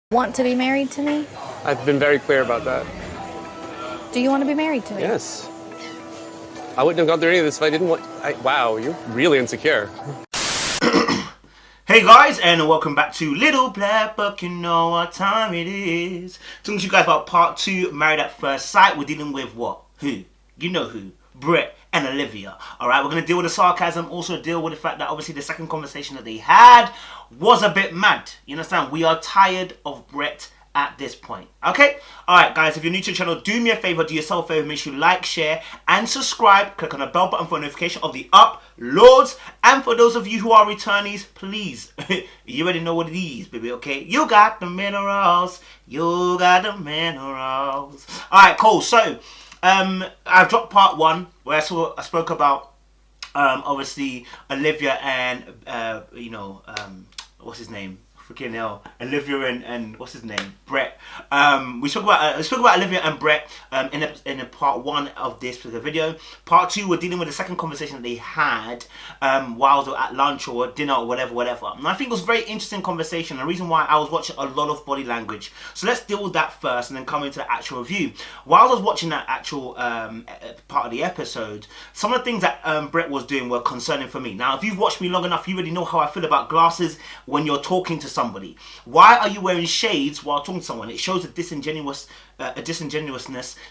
Want to be married to me? I've been very clear about that. Do you want to be married to me? Yes. I wouldn't have gone through any of this if I didn't want... Wow, you're really insecure. Hey guys, and welcome back to Little Black Book. You know what time it is. Talking to you guys about part 2, Married at First Sight. We're dealing with what? Who? You know who. Brett and Olivia. Alright, we're going to deal with the sarcasm, also deal with the fact that obviously the second conversation that they had was a bit mad. You understand? We are tired of Brett at this point. Okay? Alright guys, if you're new to the channel, do me a favor, do yourself a favor, make sure you like, share, and subscribe. Click on the bell button for a notification of the uploads. And for those of you who are returnees, please, you already know what it is, baby, okay? You got the minerals. You got the minerals. Alright, cool. So, I've dropped part 1 where I spoke about obviously Olivia and what's his name? Freaking hell, Olivia and what's his name? Brett. We spoke about Olivia and Brett in a part 1 of this particular video. Part 2, we're dealing with the second conversation that they had while they were at lunch or dinner or whatever. And I think it was a very interesting conversation. The reason why I was watching a lot of body language. So let's deal with that first and then come into the actual review. While I was watching that actual part of the episode, some of the things that Brett was doing were concerning for me. Now, if you've watched me long enough, you already know how I feel about glasses when you're talking to somebody. Why are you wearing shades while talking to someone? It shows a disingenuousness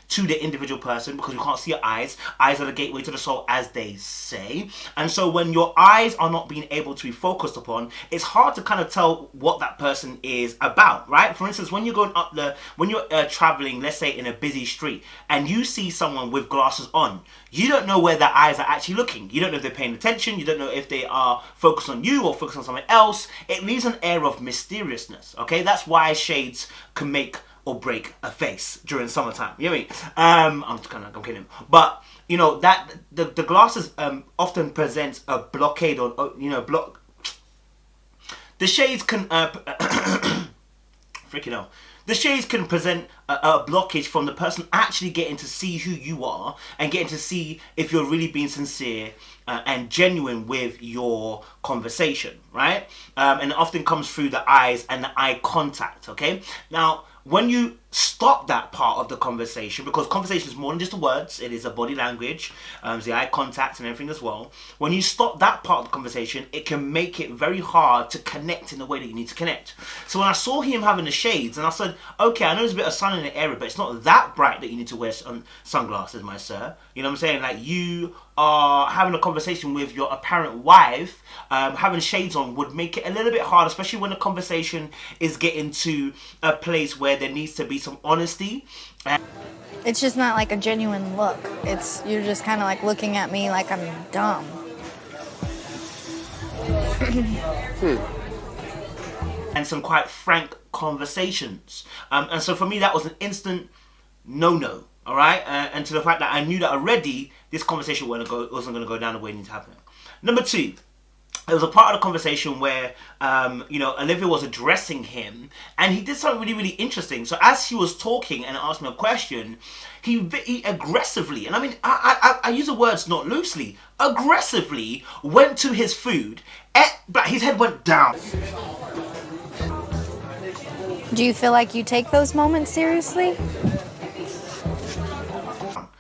to the individual person because you can't see your eyes. Eyes are the gateway to the soul, as they say. And so when your eyes are not being able to be focused upon, it's hard to kind of tell what that person is about, right? For instance, when you're going up when you're traveling, let's say in a busy street, and you see someone with glasses on, you don't know where their eyes are actually looking. You don't know if they're paying attention. You don't know if they are focused on you or focused on something else. It leaves an air of mysteriousness, okay? That's why shades can make or break a face during summertime. You know what I mean? I'm kidding. But, you know, that the glasses often presents a blockade or block. The shades can... freaking hell. The shades can present a blockage from the person actually getting to see who you are and getting to see if you're really being sincere and genuine with your conversation, right? And it often comes through the eyes and the eye contact, okay? Now, when you stop that part of the conversation, because conversation is more than just the words, it is a body language, the eye contact and everything as well. When you stop that part of the conversation, it can make it very hard to connect in the way that you need to connect. So when I saw him having the shades, and I said, okay, I know there's a bit of sun in the area, but it's not that bright that you need to wear sunglasses, my sir. You know what I'm saying? Like, you are having a conversation with your apparent wife, having shades on would make it a little bit hard, especially when the conversation is getting to a place where there needs to be some honesty. It's just not like a genuine look. You're just kind of like looking at me like I'm dumb. And some quite frank conversations. And so for me, that was an instant no-no. All right, and to the fact that I knew that already, this conversation wasn't going to go down the way it needed to happen. Number 2, there was a part of the conversation where, Olivia was addressing him, and he did something really, really interesting. So as he was talking and asked me a question, he aggressively, and I mean, I use the words not loosely, aggressively went to his food, but his head went down. Do you feel like you take those moments seriously?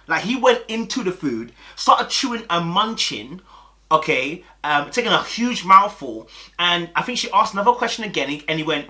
Like, he went into the food, started chewing and munching, okay, taking a huge mouthful, and I think she asked another question again, and he went.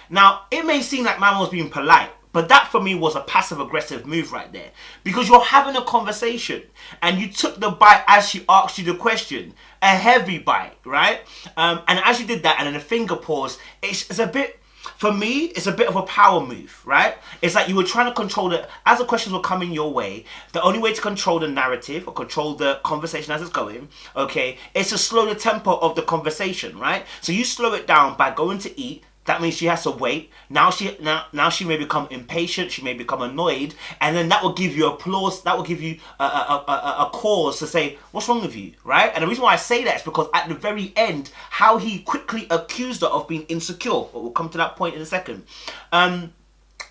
Now, it may seem like man was being polite, but that for me was a passive-aggressive move right there. Because you're having a conversation, and you took the bite as she asked you the question. A heavy bite, right? And as you did that, and then the finger pause, it's a bit... For me, it's a bit of a power move, right? It's like you were trying to control it. As the questions were coming your way, the only way to control the narrative or control the conversation as it's going, okay, is to slow the tempo of the conversation, right? So you slow it down by going to eat. That means she has to wait. Now she may become impatient. She may become annoyed, and then that will give you applause. That will give you a cause to say, "What's wrong with you?" Right? And the reason why I say that is because at the very end, how he quickly accused her of being insecure. But we'll come to that point in a second.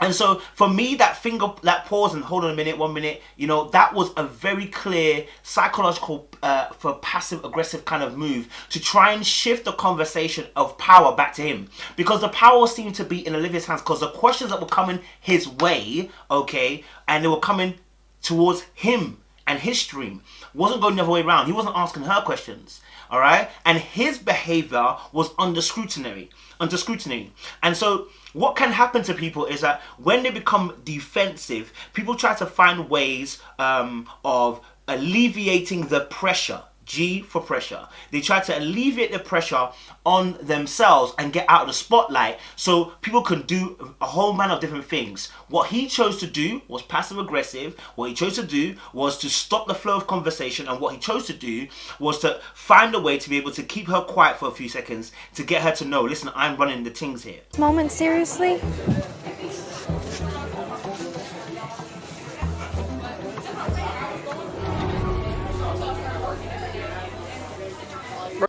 And so for me, that pause and hold on a minute, 1 minute, that was a very clear psychological, for passive aggressive kind of move to try and shift the conversation of power back to him. Because the power seemed to be in Olivia's hands, because the questions that were coming his way, okay, and they were coming towards him and his stream, wasn't going the other way around. He wasn't asking her questions. All right, and his behavior was under scrutiny. And so what can happen to people is that when they become defensive, people try to find ways of alleviating the pressure. G for pressure. They try to alleviate the pressure on themselves and get out of the spotlight so people can do a whole man of different things. What he chose to do was passive aggressive. What he chose to do was to stop the flow of conversation, and what he chose to do was to find a way to be able to keep her quiet for a few seconds to get her to know, listen, I'm running the things here. Moment, seriously?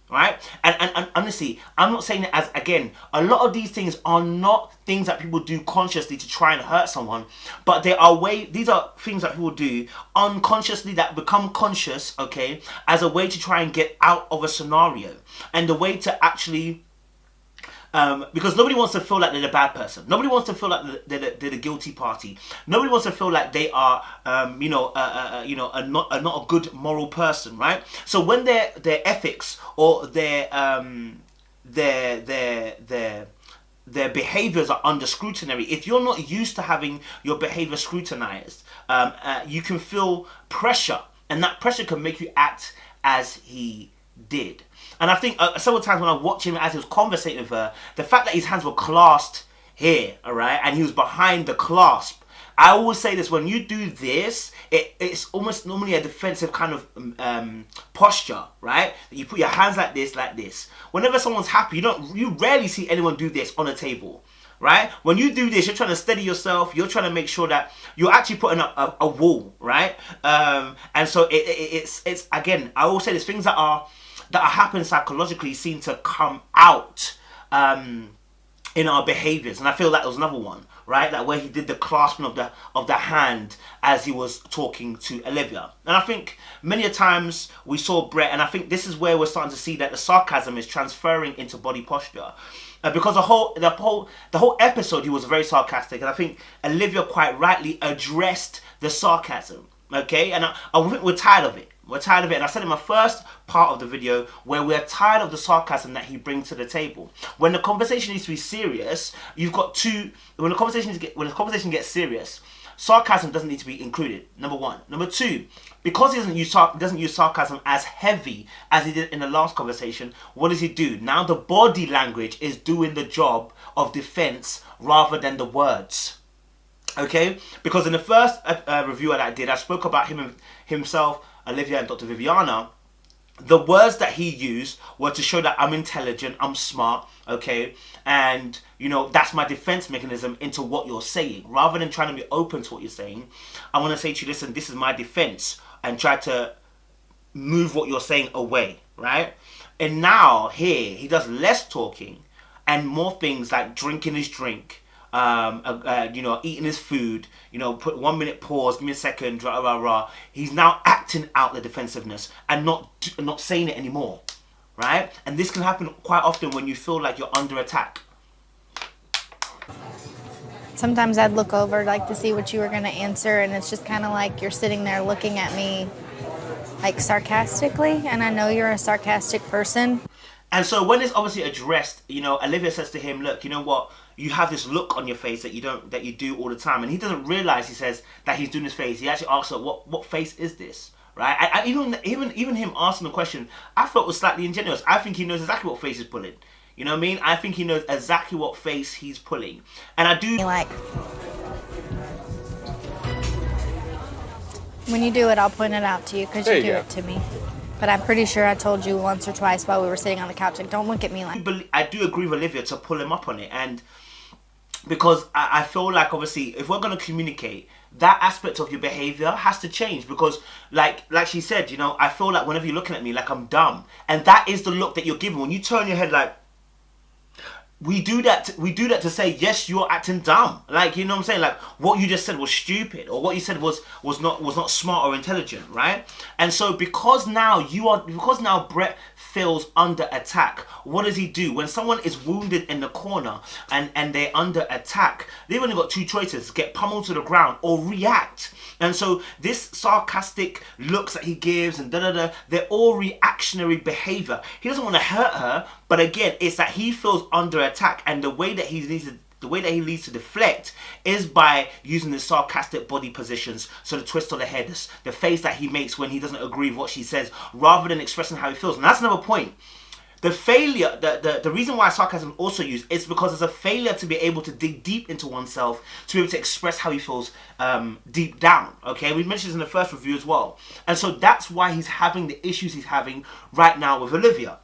Right? And honestly, I'm not saying it as, again, a lot of these things are not things that people do consciously to try and hurt someone, but these are things that people do unconsciously that become conscious, okay, as a way to try and get out of a scenario, and the way to actually because nobody wants to feel like they're the bad person. Nobody wants to feel like they're the guilty party. Nobody wants to feel like they are, not a good moral person, right? So when their ethics or their behaviors are under scrutiny, if you're not used to having your behavior scrutinized, you can feel pressure, and that pressure can make you act as he did. And I think several times when I watched him as he was conversating with her, the fact that his hands were clasped here, all right, and he was behind the clasp, I always say this, when you do this, it's almost normally a defensive kind of posture, right? You put your hands like this. Whenever someone's happy, you rarely see anyone do this on a table, right? When you do this, you're trying to steady yourself. You're trying to make sure that you're actually putting up a wall, right? And so it's again, I always say there's things that happen psychologically seem to come out in our behaviors, and I feel that was another one, right? That where he did the clasping of the hand as he was talking to Olivia. And I think many a times we saw Brett, and I think this is where we're starting to see that the sarcasm is transferring into body posture. Because the whole episode he was very sarcastic, and I think Olivia quite rightly addressed the sarcasm. Okay, and I think we're tired of it. We're tired of it, and I said in my first part of the video where we're tired of the sarcasm that he brings to the table. When the conversation needs to be serious, you've got two. When the conversation gets serious, sarcasm doesn't need to be included. Number one. Number two, because he doesn't use sarcasm as heavy as he did in the last conversation. What does he do? Now the body language is doing the job of defense rather than the words. Okay, because in the first review that I did, I spoke about himself, Olivia, and Dr. Viviana. The words that he used were to show that I'm intelligent, I'm smart, okay, and that's my defense mechanism into what you're saying. Rather than trying to be open to what you're saying, I want to say to you, listen, this is my defense, and try to move what you're saying away, right? And now here he does less talking and more things like drinking his drink. Eating his food, put 1 minute pause, give me a second, rah, rah, rah. He's now acting out the defensiveness and not saying it anymore, right? And this can happen quite often when you feel like you're under attack. Sometimes I'd look over like to see what you were going to answer, and it's just kind of like you're sitting there looking at me like sarcastically, and I know you're a sarcastic person. And so when it's obviously addressed, Olivia says to him, look, you know what? You have this look on your face that you do all the time, and he doesn't realize. He says that he's doing his face. He actually asks her, "What face is this?" Right? I even him asking the question, I thought was slightly ingenuous. I think he knows exactly what face he's pulling. You know what I mean? I think he knows exactly what face he's pulling, and I do like. When you do it, I'll point it out to you because you do it to me. But I'm pretty sure I told you once or twice while we were sitting on the couch, like, don't look at me like. I do agree with Olivia to pull him up on it, and because I feel like obviously if we're going to communicate, that aspect of your behavior has to change, because like she said, I feel like whenever you're looking at me like I'm dumb, and that is the look that you're giving when you turn your head like. we do that to say, yes, you're acting dumb. Like, you know what I'm saying? Like, what you just said was stupid, or what you said was not smart or intelligent, right? And so because now Brett feels under attack, what does he do? When someone is wounded in the corner and they're under attack, they've only got two choices: get pummeled to the ground or react. And so this sarcastic looks that he gives and they're all reactionary behavior. He doesn't want to hurt her, but again, it's that he feels under attack, and the way that he needs to deflect is by using the sarcastic body positions. So the twist of the head, the face that he makes when he doesn't agree with what she says, rather than expressing how he feels. And that's another point. The failure, the reason why sarcasm is also used is because it's a failure to be able to dig deep into oneself, to be able to express how he feels deep down. Okay, we mentioned this in the first review as well. And so that's why he's having the issues he's having right now with Olivia.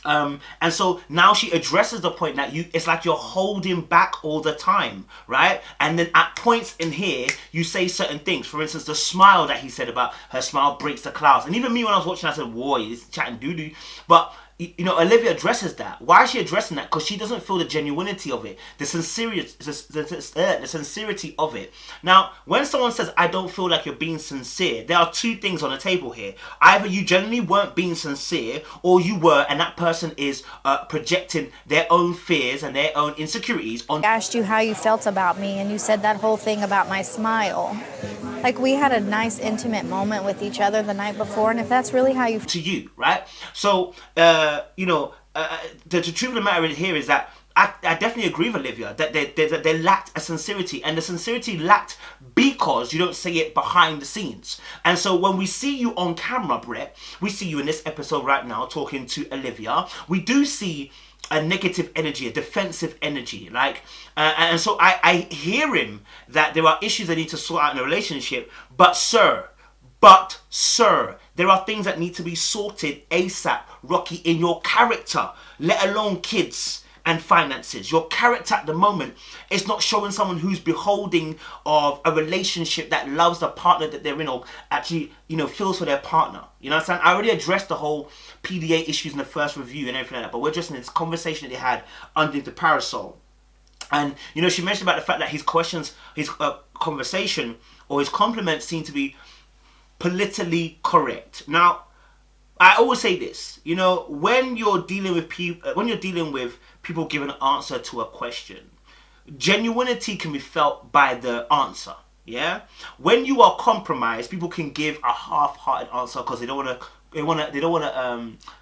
And so now she addresses the point that it's like you're holding back all the time, right? And then at points in here, you say certain things. For instance, the smile that he said about her smile breaks the clouds. And even me, when I was watching, I said, whoa, he's chatting doo-doo. But you know, Olivia addresses that. Why is she addressing that? Because she doesn't feel the genuinity of it, the sincerity of it. Now, when someone says, I don't feel like you're being sincere, there are two things on the table here. Either you generally weren't being sincere, or you were, and that person is projecting their own fears and their own insecurities on. I asked you how you felt about me, and you said that whole thing about my smile. Like, we had a nice intimate moment with each other the night before, and if that's really how you to you, right? So, you know, the truth of the matter here is that I definitely agree with Olivia that they lacked a sincerity, and the sincerity lacked because you don't say it behind the scenes. And so when we see you on camera, Brett, we see you in this episode right now talking to Olivia, we do see a negative energy, a defensive energy, like, and so I hear him that there are issues that need to sort out in a relationship, but sir, there are things that need to be sorted ASAP, Rocky, in your character, let alone kids and finances. Your character at the moment is not showing someone who's beholding of a relationship that loves the partner that they're in, or actually, you know, feels for their partner. You know what I'm saying? I already addressed the whole PDA issues in the first review and everything like that, but we're just in this conversation that they had underneath the parasol. And, you know, she mentioned about the fact that his questions, his conversation or his compliments seem to be politically correct. Now, I always say this, you know, when you're dealing with people giving an answer to a question, genuinity can be felt by the answer. Yeah, when you are compromised, people can give a half-hearted answer because they don't want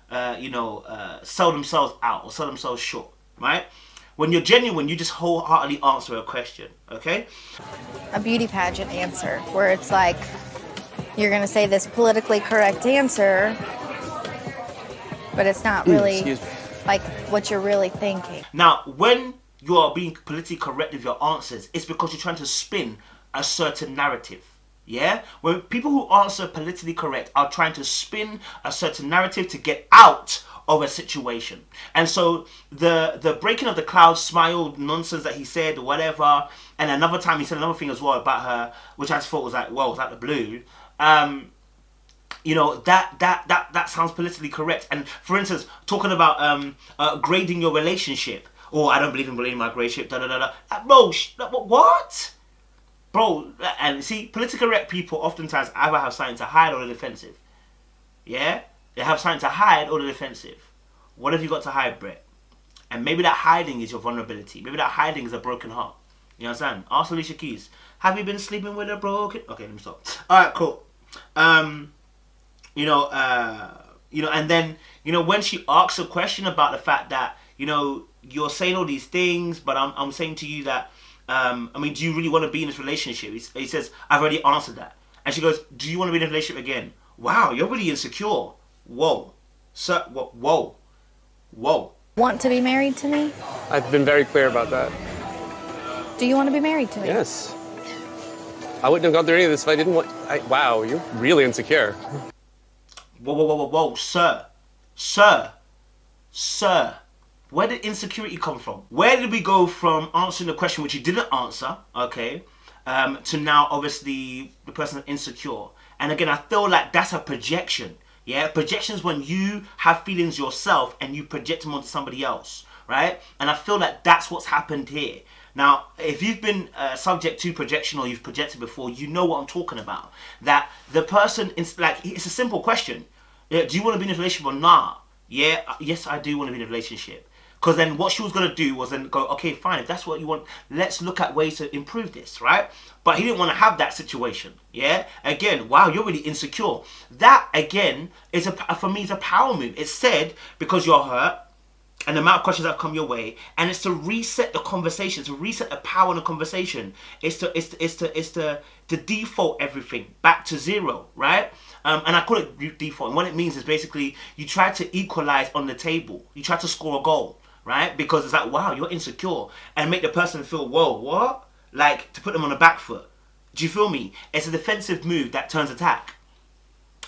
to sell themselves out or sell themselves short, right? When you're genuine, you just wholeheartedly answer a question. Okay, a beauty pageant answer where it's like you're going to say this politically correct answer, but it's not really like what you're really thinking. Now, when you are being politically correct with your answers, it's because you're trying to spin a certain narrative. Yeah? When people who answer politically correct are trying to spin a certain narrative to get out of a situation. And so the breaking of the clouds, smile nonsense that he said or whatever, and another time he said another thing as well about her, which I just thought was like, well, was that the blue? You know, that sounds politically correct. And for instance, talking about grading your relationship, or I don't believe in grading my relationship, bro, what? Bro, and see, politically correct people oftentimes either have something to hide or they're defensive. Yeah? They have something to hide or they're defensive. What have you got to hide, Brett? And maybe that hiding is your vulnerability. Maybe that hiding is a broken heart. You understand? Ask Alicia Keys. Have you been sleeping with a broken... Okay, let me stop. Alright, cool. And then, you know, when she asks a question about the fact that, you know, you're saying all these things, but I'm saying to you that, I mean, do you really want to be in this relationship? He says, I've already answered that. And she goes, do you want to be in a relationship again? Wow, you're really insecure. Whoa. Sir, whoa. Want to be married to me? I've been very clear about that. Do you want to be married to me? Yes. I wouldn't have gone through any of this if I didn't want... Wow, you're really insecure. Whoa, sir. Where did insecurity come from? Where did we go from answering the question which you didn't answer, okay, to now obviously the person is insecure? And again, I feel like that's a projection. Yeah, projection is when you have feelings yourself and you project them onto somebody else, right? And I feel like that's what's happened here. Now, if you've been subject to projection or you've projected before, you know what I'm talking about. That the person, like, it's a simple question. Do you want to be in a relationship or not? Yeah, yes, I do want to be in a relationship. Because then what she was going to do was then go, okay, fine, if that's what you want, let's look at ways to improve this, right? But he didn't want to have that situation, yeah? Again, wow, you're really insecure. That, again, is for me, is a power move. It's said because you're hurt, and the amount of questions that have come your way, and it's to reset the conversation, to reset the power in the conversation. It's to default everything back to zero, right? And I call it default. And what it means is basically you try to equalize on the table. You try to score a goal, right? Because it's like, wow, you're insecure, and make the person feel, whoa, what? Like, to put them on the back foot. Do you feel me? It's a defensive move that turns attack,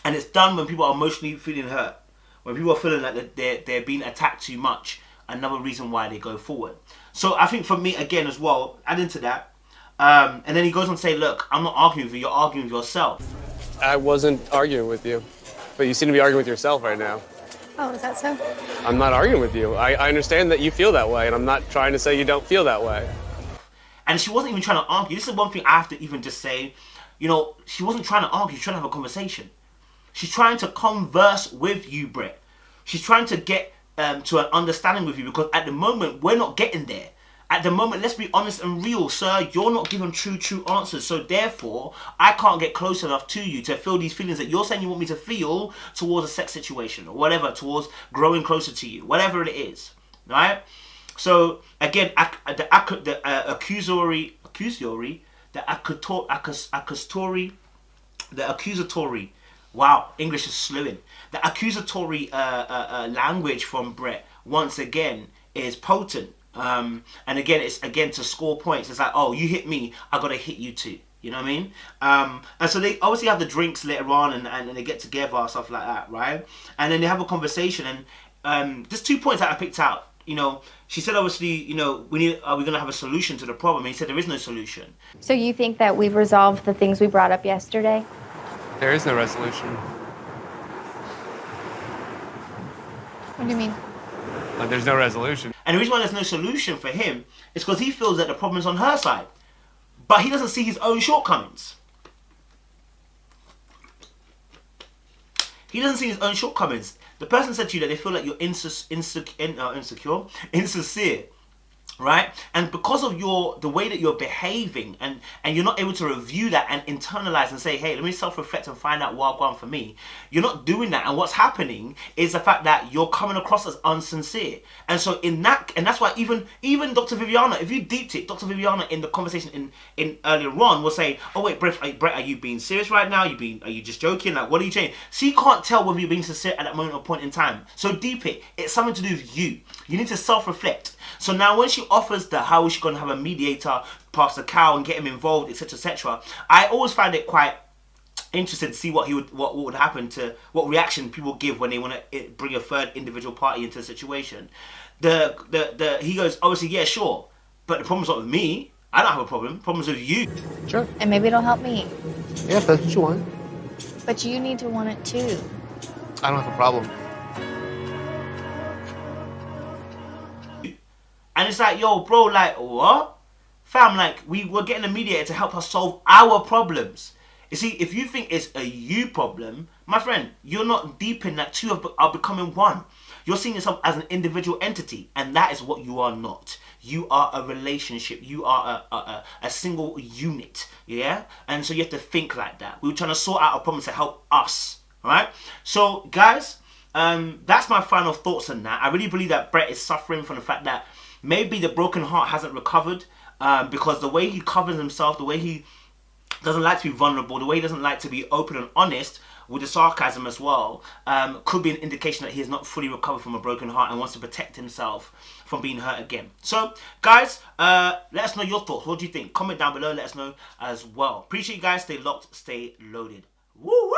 and it's done when people are emotionally feeling hurt. When people are feeling like they're being attacked too much, another reason why they go forward. So I think for me, again, as well, add into that, and then he goes on to say, look, I'm not arguing with you, you're arguing with yourself. I wasn't arguing with you, but you seem to be arguing with yourself right now. Oh, is that so? I'm not arguing with you. I understand that you feel that way, and I'm not trying to say you don't feel that way. And she wasn't even trying to argue. This is one thing I have to even just say, you know, she wasn't trying to argue, she's trying to have a conversation. She's trying to converse with you, Brett. She's trying to get to an understanding with you, because at the moment, we're not getting there. At the moment, let's be honest and real, sir, you're not giving true answers. So therefore, I can't get close enough to you to feel these feelings that you're saying you want me to feel towards a sex situation or whatever, towards growing closer to you, whatever it is, right? So again, the accusatory, wow, English is slewing. The accusatory language from Brett, once again, is potent. And again, it's to score points. It's like, oh, you hit me, I gotta hit you too. You know what I mean? And so they obviously have the drinks later on, and they get together, stuff like that, right? And then they have a conversation, and there's 2 points that I picked out. You know, she said, obviously, you know, are we gonna have a solution to the problem? And he said there is no solution. So you think that we've resolved the things we brought up yesterday? There is no resolution. What do you mean? There's no resolution. And the reason why there's no solution for him is because he feels that the problem's on her side. But he doesn't see his own shortcomings. He doesn't see his own shortcomings. The person said to you that they feel like you're insincere, right? And because of the way that you're behaving, and you're not able to review that and internalize and say, hey, let me self-reflect and find out what wrong for me. You're not doing that, and what's happening is the fact that you're coming across as unsincere. And so and that's why even Dr. Viviana, if you deeped it, Dr. Viviana in the conversation in earlier on will say, oh wait, Brett, are you being serious right now? Are you just joking? Like, what are you saying? She can't tell whether you're being sincere at that moment or point in time. So deep it. It's something to do with you. You need to self-reflect. So now when she offers how is she going to have a mediator, Pastor Cal, and get him involved, etc., etc., I always find it quite interesting to see what would happen, to what reaction people give when they want to bring a third individual party into the situation. He goes, obviously, yeah, sure, but the problem's not with me. I don't have a problem. The problem's with you. Sure. And maybe it'll help me. Yeah, if that's what you want. But you need to want it too. I don't have a problem. And it's like, yo, bro, like, what? Fam, like, we're getting a mediator to help us solve our problems. You see, if you think it's a you problem, my friend, you're not deep in that. Two are becoming one. You're seeing yourself as an individual entity, and that is what you are not. You are a relationship. You are a single unit, yeah? And so you have to think like that. We were trying to sort out our problems to help us, all right? So, guys, that's my final thoughts on that. I really believe that Brett is suffering from the fact that maybe the broken heart hasn't recovered, because the way he covers himself, the way he doesn't like to be vulnerable, the way he doesn't like to be open and honest with the sarcasm as well, could be an indication that he has not fully recovered from a broken heart and wants to protect himself from being hurt again. So, guys, let us know your thoughts. What do you think? Comment down below. Let us know as well. Appreciate you guys. Stay locked. Stay loaded. Woo woo!